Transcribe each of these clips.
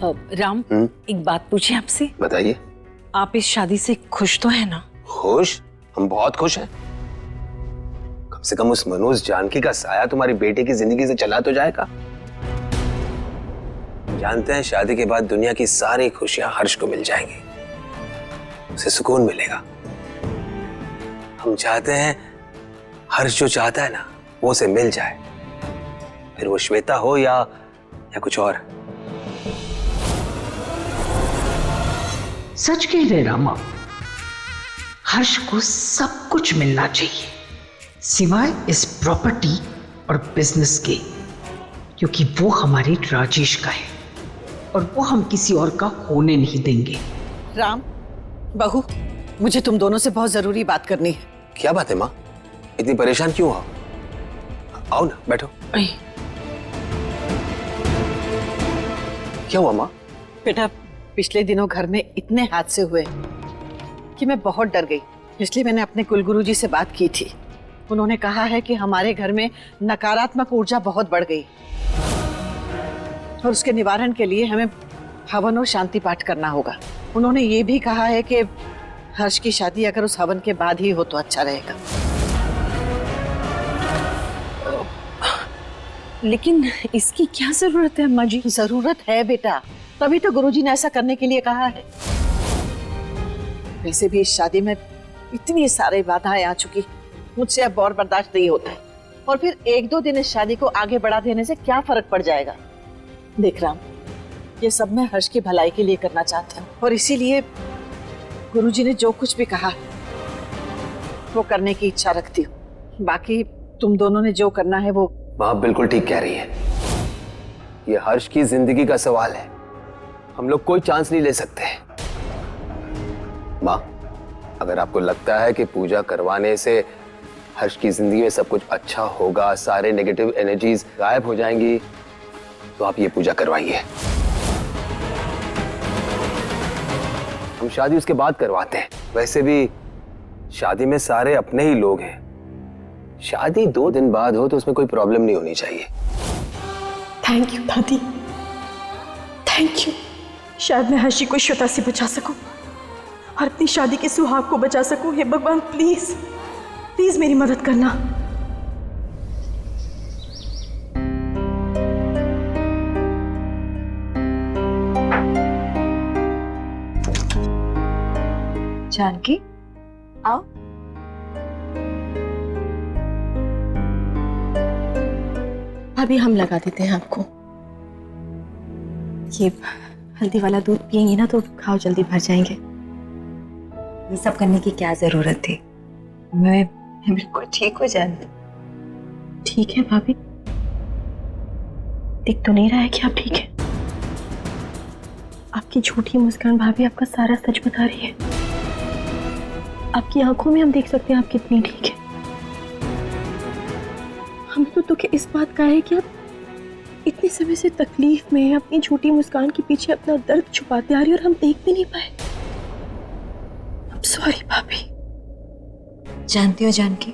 राम, एक बात पूछे आपसे। बताइए। आप इस शादी से खुश तो है ना? खुश? हम बहुत खुश हैं। कम से कम उस मनोज जानकी का साया तुम्हारी बेटे की जिंदगी से चला तो जाएगा। जानते हैं शादी के बाद दुनिया की सारी खुशियां हर्ष को मिल जाएंगी, उसे सुकून मिलेगा। हम चाहते हैं हर्ष जो चाहता है ना वो उसे मिल जाए, फिर वो श्वेता हो या कुछ और। सच कह रहे रामा, हर्ष को सब कुछ मिलना चाहिए सिवाय इस प्रॉपर्टी और बिजनेस के, क्योंकि वो हमारे राजेश का है और वो हम किसी और का होने नहीं देंगे। राम, बहू, मुझे तुम दोनों से बहुत जरूरी बात करनी है। क्या बात है माँ, इतनी परेशान क्यों हो? आओ ना, बैठो। क्या हुआ माँ? बेटा, पिछले दिनों घर में इतने हादसे हुए कि मैं बहुत डर गई, इसलिए मैंने अपने कुलगुरु जी से बात की थी। उन्होंने कहा है कि हमारे घर में नकारात्मक ऊर्जा बहुत बढ़ गई और उसके निवारण के लिए हमें हवन और शांति पाठ करना होगा। उन्होंने ये भी कहा है कि हर्ष की शादी अगर उस हवन के बाद ही हो तो अच्छा रहेगा। लेकिन इसकी क्या जरूरत है अम्मा जी? जरूरत है बेटा, तभी तो गुरुजी ने ऐसा करने के लिए कहा है। वैसे भी इस शादी में इतनी सारी बाधाएं आ चुकी, मुझसे अब और बर्दाश्त नहीं होता है। और फिर एक दो दिन इस शादी को आगे बढ़ा देने से क्या फर्क पड़ जाएगा? देख राम, ये सब मैं हर्ष की भलाई के लिए करना चाहता हूँ और इसीलिए गुरुजी ने जो कुछ भी कहा वो करने की इच्छा रखती हूँ। बाकी तुम दोनों ने जो करना है वो। माँ बिल्कुल ठीक कह रही है, ये हर्ष की जिंदगी का सवाल है, हम लोग कोई चांस नहीं ले सकते। माँ, अगर आपको लगता है कि पूजा करवाने से हर्ष की जिंदगी में सब कुछ अच्छा होगा, सारे नेगेटिव एनर्जीज गायब हो जाएंगी, तो आप ये पूजा करवाइए। हम शादी उसके बाद करवाते हैं। वैसे भी शादी में सारे अपने ही लोग हैं, शादी 2 दिन बाद हो तो उसमें कोई प्रॉब्लम नहीं होनी चाहिए। थैंक यू दादी, थैंक यू। शायद मैं हर्षी को श्वेता से बचा सकूं और अपनी शादी के सुहाग को बचा सकूं। हे भगवान, प्लीज प्लीज मेरी मदद करना। जानकी, आओ। अभी हम लगा देते हैं आपको। ये हल्दी वाला दूध पियेंगी ना तो घाव जल्दी भर जाएंगे। ये सब करने की क्या जरूरत थी? मैं बिल्कुल ठीक हो जाऊंगी। ठीक है भाभी, दिख तो नहीं रहा है कि आप ठीक है। आपकी झूठी मुस्कान भाभी आपका सारा सच बता रही है। आपकी आंखों में हम देख सकते हैं आप कितनी ठीक है। हमें तो दुख इस बात का है कि आप इतने समय से तकलीफ में अपनी झूठी मुस्कान के पीछे अपना दर्द छुपाते आ रही और हम देख भी नहीं पाए। सॉरी भाभी। जानती हो जानकी,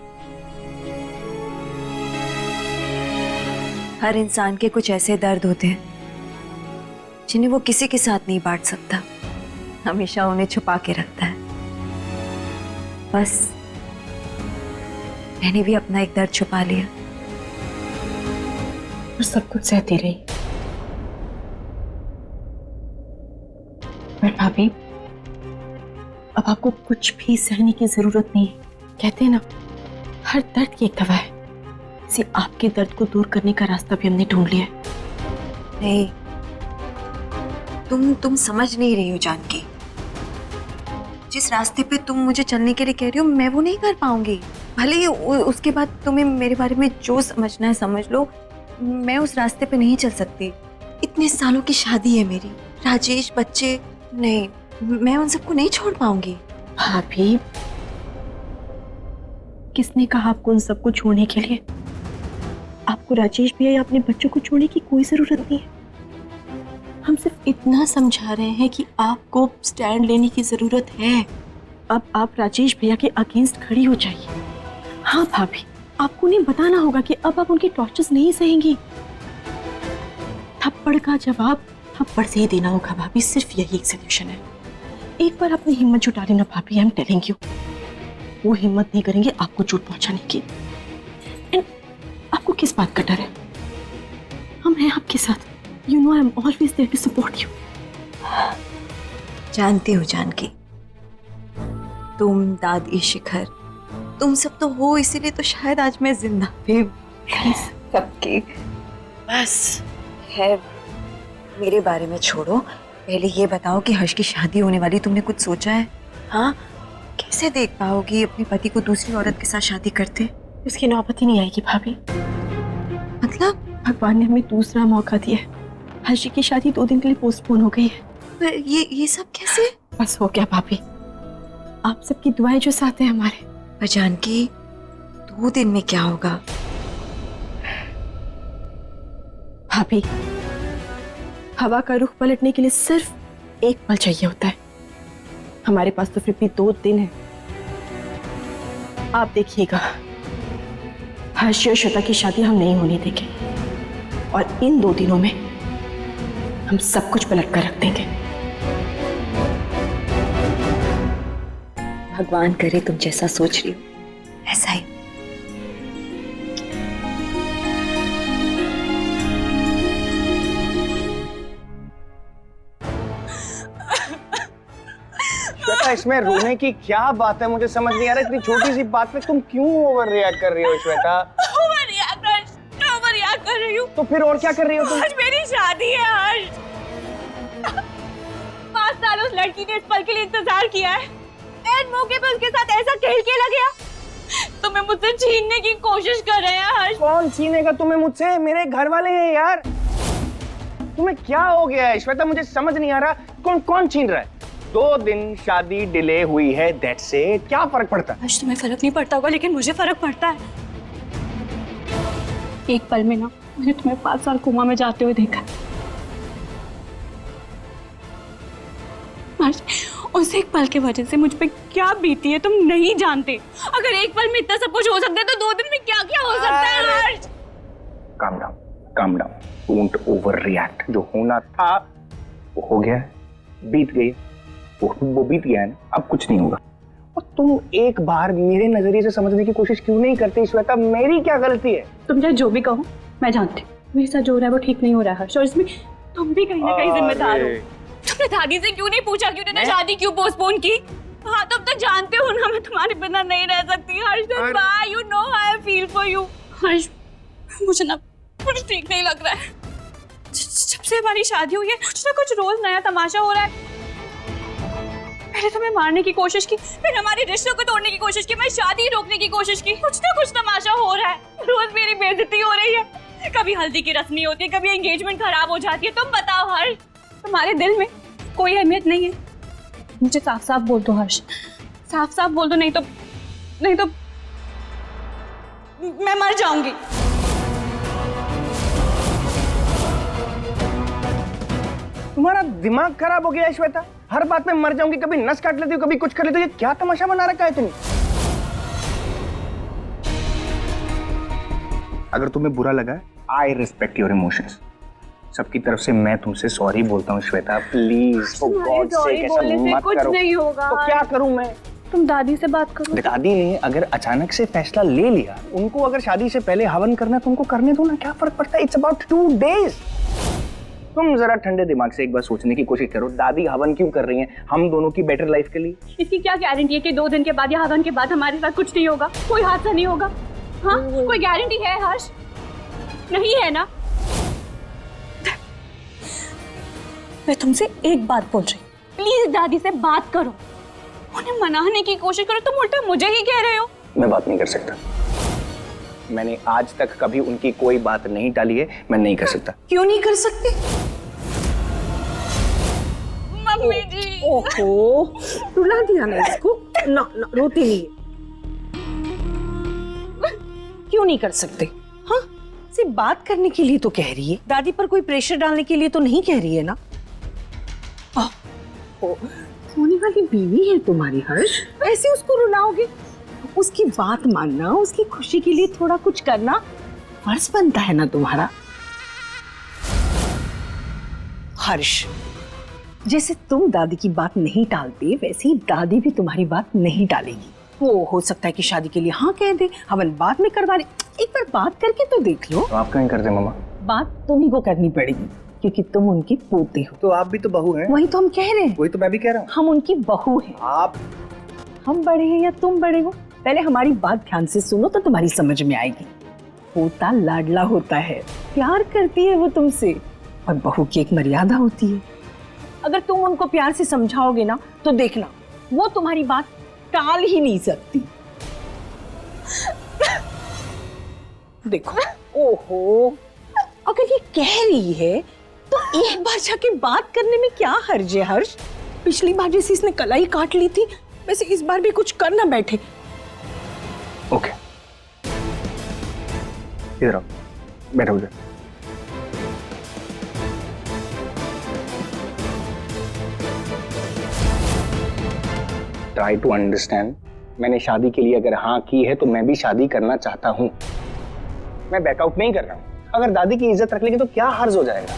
हर इंसान के कुछ ऐसे दर्द होते हैं जिन्हें वो किसी के साथ नहीं बांट सकता, हमेशा उन्हें छुपा के रखता है। बस मैंने भी अपना एक दर्द छुपा लिया और सब कुछ सहती रही। पर भाभी, अब आपको कुछ भी सहने की जरूरत नहीं है। कहते हैं ना, हर दर्द की एक दवा है। इसी आपके दर्द को दूर करने का रास्ता भी हमने ढूंढ लिया है। नहीं, तुम समझ नहीं रही हो जानकी। जिस रास्ते पे तुम मुझे चलने के लिए कह रही हो, मैं वो नहीं कर पाऊंगी। भले ही उसके बाद तुम्हें मेरे बारे में जो समझना है समझ लो, मैं उस रास्ते पे नहीं चल सकती। इतने सालों की शादी है मेरी, राजेश, बच्चे, नहीं, मैं उन सबको नहीं छोड़ पाऊंगी। भाभी, किसने कहा आपको उन सबको छोड़ने के लिए? आपको राजेश भैया या अपने बच्चों को छोड़ने की कोई जरूरत नहीं है। हम सिर्फ इतना समझा रहे हैं कि आपको स्टैंड लेने की जरूरत है। अब आप राजेश भैया के अगेंस्ट खड़ी हो जाइए। हाँ भाभी, आपको नहीं बताना होगा कि अब आप उनके टॉर्चर्स नहीं सहेंगी। थप्पड़ का जवाब थप्पड़ से ही देना होगा भाभी, सिर्फ यही एक सोल्यूशन है। एक बार अपनी हिम्मत जुटा लेना भाभी, आई एम टेलिंग यू। वो हिम्मत नहीं करेंगे आपको चोट पहुंचाने की। एंड आपको किस बात का डर है? हम हैं आपके साथ। You know I am always there to support you. जानती हो जानकी, तुम, दादी, शिखर, तुम सब तो हो, इसीलिए तो शायद आज मैं जिंदा भी हूँ। सबके बस खैर, मेरे बारे में छोड़ो, पहले ये बताओ कि हर्ष की शादी होने वाली, तुमने कुछ सोचा है? हाँ, कैसे देख पाओगी अपने पति को दूसरी औरत के साथ शादी करते? उसकी नौबत ही नहीं आएगी भाभी। मतलब भगवान ने हमें दूसरा मौका दिया है। हर्ष की शादी 2 दिन के लिए पोस्टपोन हो गई है। पर ये सब कैसे? बस हो गया भाभी, आप सबकी दुआएं जो साथ हैं हमारे। पर जानकी, 2 दिन में क्या होगा? भाभी, हवा का रुख पलटने के लिए सिर्फ एक पल चाहिए होता है। हमारे पास तो फिर भी 2 दिन है। आप देखिएगा, हर्ष और श्वेता की शादी हम नहीं होने देंगे, और इन 2 दिनों में हम सब कुछ पलट कर रख देंगे। भगवान करे तुम जैसा सोच रही हो ऐसा ही। श्वेता, इसमें रोने की क्या बात है? मुझे समझ नहीं आ रहा, इतनी छोटी सी बात पे तुम क्यों ओवर रिएक्ट कर रही हो श्वेता? ओवर रिएक्ट कर रही हूँ। तो फिर और क्या कर रही हो तुम? आज मेरी शादी है हर्ष। 5 साल उस लड़की ने इस पल के लिए इंतजार किया है। एन मौके पे उसके साथ ऐसा खेल खेला गया। तुम्हें मुझसे छीनने की कोशिश कर रहे हैं हर्ष। कौन छीनेगा तुम्हें मुझसे? मेरे घर वाले हैं यार। तुम्हें क्या हो गया है श्वेता? मुझे समझ नहीं आ रहा, कौन छीन रहा है? 2 दिन शादी डिले हुई है, दैट्स इट। क्या फर्क पड़ता है? हर्ष, तुम्हें फर्क नहीं पड़ता होगा, लेकिन मुझे फर्क पड़ता है। एक पल में ना मैंने तुम्हें 5 साल कोमा में जाते हुए देखा। हर्ष, उस एक पल की वजह से मुझ पे क्या बीती है तुम नहीं जानते। अगर एक पल में इतना सब कुछ हो सकता है तो 2 दिन में क्या क्या हो सकता है हर्ष? Calm down, don't over react. जो होना था वो हो गया, बीत गई, वो बीत गया है ना, अब कुछ नहीं होगा। और तुम एक बार मेरे नजरिए से समझने की कोशिश क्यों नहीं करती श्वेता? मेरी क्या गलती है? तुम चाहे जो भी कहो, मैं जानती हूँ मेरे साथ जो हो रहा है वो ठीक नहीं हो रहा है हर्ष, और इसमें तुम भी कहीं ना कहीं जिम्मेदार हो। तुमने दादी से क्यों नहीं पूछा कि उन्होंने शादी क्यों पोस्टपोन की? हाँ, तुम तो जानते हो ना मैं तुम्हारे बिना नहीं रह सकती Harsh. Bye, you know how I feel for you. Harsh, मुझे ना कुछ ठीक नहीं लग रहा है। जब से हमारी शादी हुई है कुछ ना कुछ रोज नया तमाशा हो रहा है। पहले तुम्हें मारने की कोशिश की, फिर हमारे रिश्तों को तोड़ने की कोशिश की, मैं शादी रोकने की कोशिश की। कुछ ना कुछ तमाशा हो रहा है। रोज मेरी बेइज्जती हो रही है। कभी हल्दी की रस्म नहीं होती, कभी एंगेजमेंट खराब हो जाती है। तुम बताओ हर्ष, तुम्हारे दिल में कोई अहमियत नहीं है? मुझे साफ साफ बोल दो हर्ष, साफ साफ बोल दो, नहीं तो मैं मर जाऊंगी। तुम्हारा दिमाग खराब हो गया है श्वेता? हर बात में मर जाऊंगी, कभी नस काट लेती हो, कभी कुछ कर लेती हो। ये क्या तमाशा बना रखा है तुमने? अगर तुम्हें बुरा लगा, आई रिस्पेक्ट योर इमोशंस। सबकी तरफ से मैं तुमसे सॉरी बोलता हूँ Shweta, please for God sake ऐसा मत करो। नहीं होगा तो क्या करूं मैं? तुम दादी से बात करो। दादी ने अगर अचानक से फैसला ले लिया, उनको अगर शादी से पहले हवन करना है तो उनको करने दो ना, क्या फर्क पड़ता है? It's about 2 days. तुम जरा ठंडे दिमाग से एक बार सोचने की कोशिश करो, दादी हवन क्यों कर रही हैं? हम दोनों की बेटर लाइफ के लिए। इसकी क्या गारंटी है कि 2 दिन के बाद या हवन के बाद हमारे साथ कुछ नहीं होगा, कोई हादसा नहीं होगा? हाँ, कोई गारंटी है हर्ष? नहीं है ना? मैं तुमसे एक बात बोल रही, प्लीज दादी से बात करो, उन्हें मनाने की कोशिश करो। तुम उल्टा मुझे ही कह रहे हो। मैं बात नहीं कर सकता। मैंने आज तक कभी उनकी कोई बात नहीं टाली है, मैं नहीं कर सकता। क्यों नहीं कर सकते? मम्मी जी, ओहो, रुला दिया ना इसको। ना रोती नहीं है। क्यों नहीं कर सकते? हाँ, सिर्फ बात करने के लिए तो कह रही है, दादी पर कोई प्रेशर डालने के लिए तो नहीं कह रही है ना। होने वाली बीवी है तुम्हारी हर्ष, ऐसे उसको रुलाओगे? उसकी बात मानना, उसकी खुशी के लिए थोड़ा कुछ करना फर्ज बनता है ना तुम्हारा। हर्ष, जैसे तुम दादी की बात नहीं टालते वैसे ही दादी भी तुम्हारी बात नहीं टालेगी। वो हो सकता है कि शादी के लिए हाँ कह दे, हवन बाद में करवा ले। एक बार बात करके तो देख लो। तो आप कहीं करते मामा? बात तुम्ही को करनी पड़ेगी क्योंकि तुम उनकी पोते हो। तो आप भी तो बहू हैं। वही तो हम कह रहे हैं। वही तो मैं भी कह रहा हूँ। हम उनकी बहू हैं। आप हम बड़े हैं या तुम बड़े हो, पहले हमारी बात ध्यान से सुनो तो तुम्हारी समझ में आएगी। पोता लाडला होता है, प्यार करती है वो तुमसे, और बहू की एक मर्यादा होती है। अगर तुम उनको प्यार से समझाओगे ना तो देखना वो तुम्हारी बात टाल ही नहीं सकती। देखो, ओहो, अगर ये कह रही है तो एक बार जाके बात करने में क्या हर्ज है हर्ष? पिछली बार जैसे इसने कलाई काट ली थी वैसे इस बार भी कुछ कर ना बैठे। ओके, इधर आओ, बैठो उधर। Try to understand. मैंने शादी के लिए अगर हाँ की है तो मैं भी शादी करना चाहता हूँ। मैं बैकआउट नहीं कर रहा हूँ। अगर दादी की इज्जत रख लेगी तो क्या हर्ज हो जाएगा?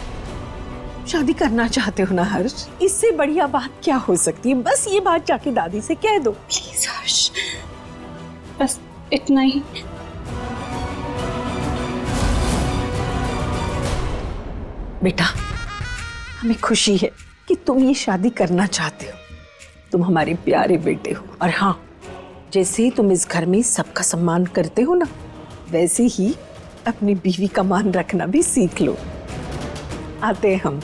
शादी करना चाहते हो ना हर्ष? इससे बढ़िया बात क्या हो सकती है? बस ये बात जाके दादी से कह दो प्लीज हर्ष, बस इतना ही। बेटा, हमें खुशी है कि तुम ये शादी करना चाहते हो। तुम हमारे प्यारे बेटे हो। और हाँ, जैसे तुम इस घर में सबका सम्मान करते हो ना, वैसे ही अपनी बीवी का मान रखना भी सीख लो। आते हैं हम।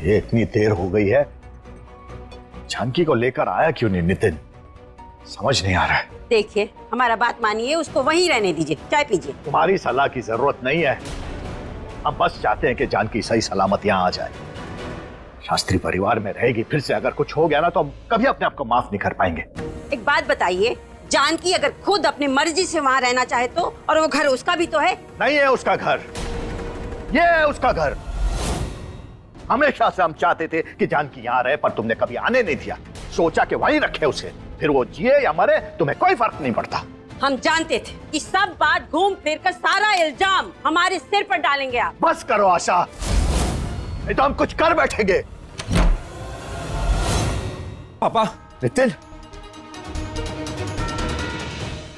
ये इतनी देर हो गई है, जानकी को लेकर आया क्यों नहीं नितिन? समझ नहीं आ रहा है। देखिए, हमारा बात मानिए, उसको वहीं रहने दीजिए, चाय पीजिए। तुम्हारी सलाह की जरूरत नहीं है। हम बस चाहते हैं कि जानकी सही सलामत यहाँ आ जाए। शास्त्री परिवार में रहेगी, फिर से अगर कुछ हो गया ना तो हम कभी अपने आप को माफ नहीं कर पाएंगे। एक बात बताइए, जानकी अगर खुद अपनी मर्जी से वहाँ रहना चाहे तो, और वो घर उसका भी तो है। नहीं है उसका घर, ये है उसका घर। हमेशा से हम चाहते थे कि जानकी यहाँ रहे, पर तुमने कभी आने नहीं दिया। सोचा कि वहीं रखे उसे, फिर वो जिए या मरे तुम्हें कोई फर्क नहीं पड़ता। हम जानते थे कि सब बात घूम फिर कर सारा इल्जाम हमारे सिर पर डालेंगे आप। बस करो आशा, नहीं तो हम कुछ कर बैठेंगे। पापा। नितिन,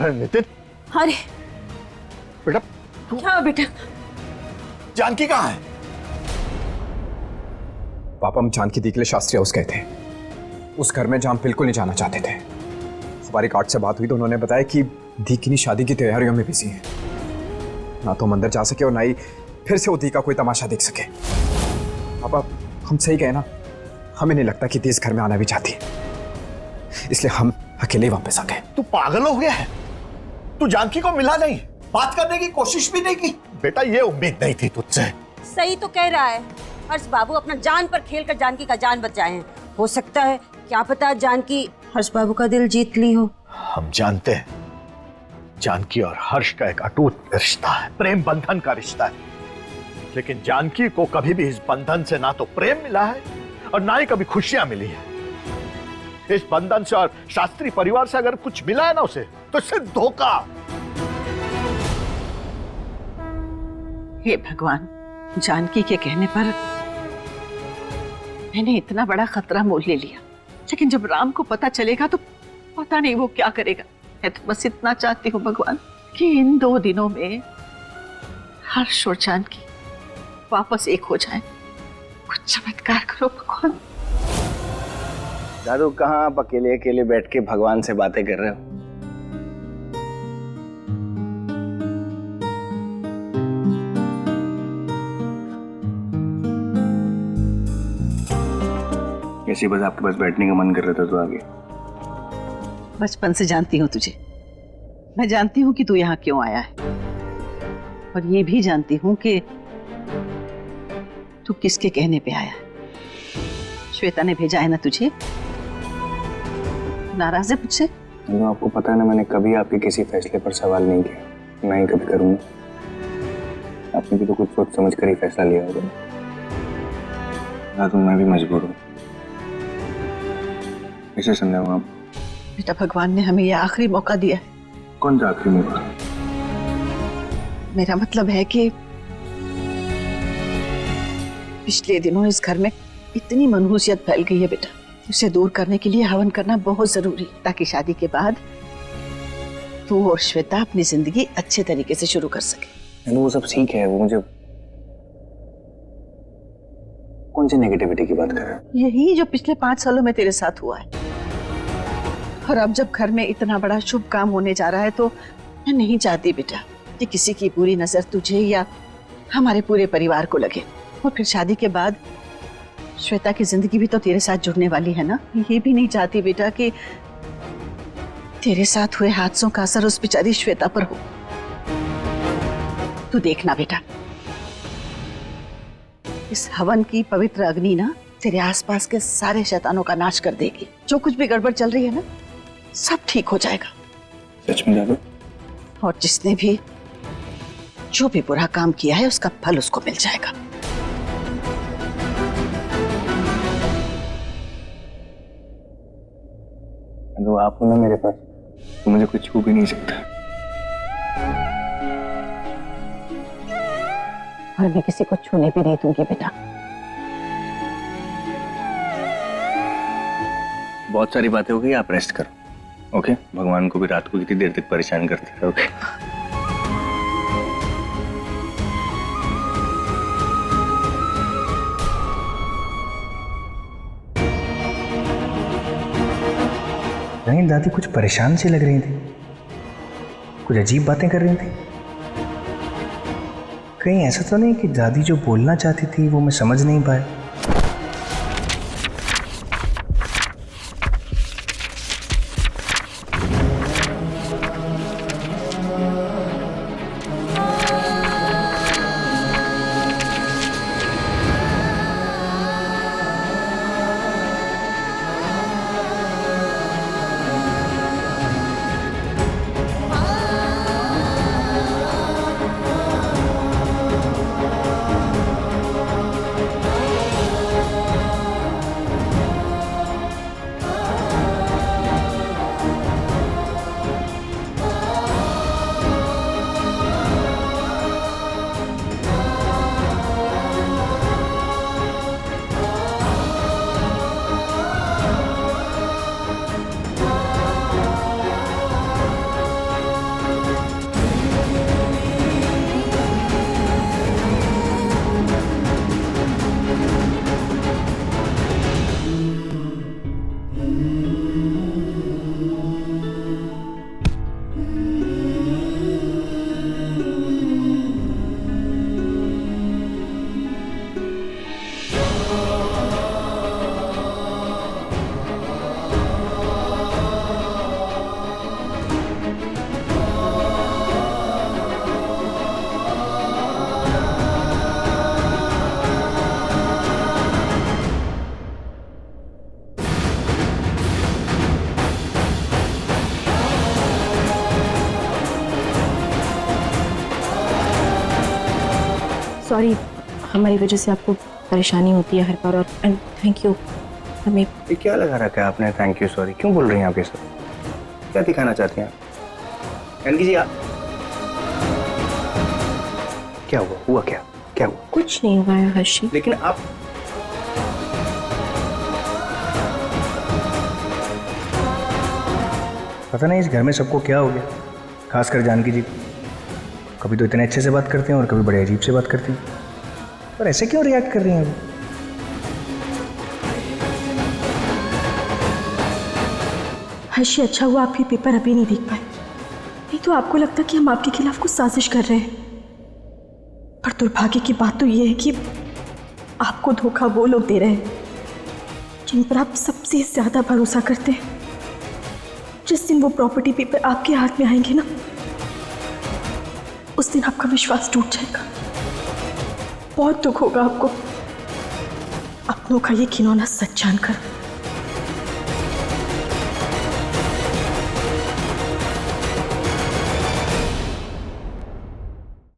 नितिन, अरे बेटा, क्या बेटा? जानकी कहाँ है? पापा, हम जानकी दी के लिए शास्त्री हाउस गए थे। उस घर में जहाँ हम बिल्कुल नहीं जाना चाहते थे। हमारी गार्ड से बात हुई तो उन्होंने बताया कि दी की शादी की तैयारियों में बिजी है। ना तो हम अंदर जा सके और ना ही फिर से वो दी का कोई तमाशा देख सके। पापा, हम सही गए ना? हमें नहीं लगता कि दी इस घर में आना भी चाहती है, इसलिए हम अकेले ही वापस आ गए। तू पागल हो गया है? तू जानकी को मिला नहीं, बात करने की कोशिश भी नहीं की? बेटा, ये उम्मीद नहीं थी तुझसे। सही तो कह रहा है हर्ष बाबू, अपना जान पर खेल कर जानकी का जान बचाए हैं। हो सकता है, क्या पता, जानकी हर्ष बाबू का दिल जीत ली हो। हम जानते हैं जानकी और हर्ष का एक अटूट रिश्ता है, प्रेम बंधन का रिश्ता है। लेकिन जानकी को कभी भी इस बंधन से ना तो प्रेम मिला है और ना ही कभी खुशियां मिली है। इस बंधन से और शास्त्री परिवार से अगर कुछ मिला है ना उसे, तो सिर्फ धोखा। हे भगवान, जानकी के कहने पर मैंने इतना बड़ा खतरा मोल ले लिया, लेकिन जब राम को पता चलेगा तो पता नहीं वो क्या करेगा। मैं तो बस इतना चाहती हूँ भगवान कि इन 2 दिनों में हर्ष और जानकी वापस एक हो जाएं। कुछ चमत्कार करो भगवान। दादू, कहाँ आप अकेले अकेले बैठ के भगवान से बातें कर रहे हो? ऐसे बस आपके पास बैठने का मन कर रहा था तो आ गया। बचपन से जानती हूँ तुझे। मैं जानती हूँ कि तू यहाँ क्यों आया है, और ये भी जानती हूँ कि तू किसके कहने पे आया है। श्वेता ने भेजा है ना तुझे? नाराज है मुझसे? तो आपको पता है ना, मैंने कभी आपके किसी फैसले पर सवाल नहीं किया। मैं ही कभी करूंगा। आपने भी तो कुछ सोच समझ कर ही फैसला लिया होगा ना, तो मैं भी मजबूर हूँ। कैसे समझाऊँ आप? बेटा भगवान ने हमें यह आखिरी मौका दिया है। कौन सा आखिरी मौका? मेरा मतलब है कि पिछले दिनों इस घर में इतनी मनहूसियत फैल गई है बेटा, उसे दूर करने के लिए हवन करना बहुत जरूरी, ताकि शादी के बाद तू और श्वेता अपनी जिंदगी अच्छे तरीके से शुरू कर सके। वो सब ठीक है, वो मुझे कौन सी नेगेटिविटी की बात कर रहे हैं? यही जो पिछले 5 सालों में तेरे साथ हुआ है, और अब जब घर में इतना बड़ा शुभ काम होने जा रहा है तो मैं नहीं चाहती बेटा कि किसी की बुरी नजर तुझे या हमारे पूरे परिवार को लगे। और फिर शादी के बाद श्वेता की जिंदगी भी तो तेरे साथ जुड़ने वाली है ना। ये भी नहीं चाहती बेटा कि तेरे साथ हुए हादसों का असर उस बेचारी श्वेता पर हो। तू देखना बेटा, इस हवन की पवित्र अग्नि ना तेरे आसपास के सारे शैतानों का नाश कर देगी। जो कुछ भी गड़बड़ चल रही है ना, सब ठीक हो जाएगा। सच में दादू? और जिसने भी जो भी बुरा काम किया है उसका फल उसको मिल जाएगा। तो आप हो ना मेरे पास, तो मुझे कुछ छू भी नहीं सकता। और मैं किसी को छूने भी नहीं दूंगी बेटा। बहुत सारी बातें हो गई, आप रेस्ट करो। ओके? भगवान को भी रात को कितनी देर तक परेशान करते हैं। ओके? नहीं, दादी कुछ परेशान सी लग रही थी, कुछ अजीब बातें कर रही थी। कहीं ऐसा तो नहीं कि दादी जो बोलना चाहती थी वो मैं समझ नहीं पाया? सॉरी, हमारी वजह से आपको परेशानी होती है हर बार, और थैंक यू। हमें ये क्या लगा रखा है आपने? थैंक यू सॉरी क्यों बोल रही हैं आप? ये सब क्या दिखाना चाहती हैं? जानकी जी क्या हुआ? हुआ क्या? क्या हुआ? कुछ नहीं हुआ है हर्षी। लेकिन आप पता नहीं इस घर में सबको क्या हो गया, खासकर जानकी जी। कभी तो इतने अच्छे से बात करते हैं और कभी बड़े अजीब से बात करती हैं। पर ऐसे क्यों रिएक्ट कर रही हैं वो? हर्षी, अच्छा हुआ आप ये पेपर अभी नहीं देख पाए, नहीं तो आपको लगता कि हम आपके खिलाफ कुछ साजिश कर रहे हैं। पर दुर्भाग्य की बात तो ये है कि आपको धोखा वो लोग दे रहे हैं जिन पर आप सबसे ज्यादा भरोसा करते हैं। जिस दिन वो प्रॉपर्टी पेपर आपके हाथ में आएंगे ना, उस दिन आपका विश्वास टूट जाएगा। बहुत दुख होगा आपको अपनों का ये घिनौना सच जानकर।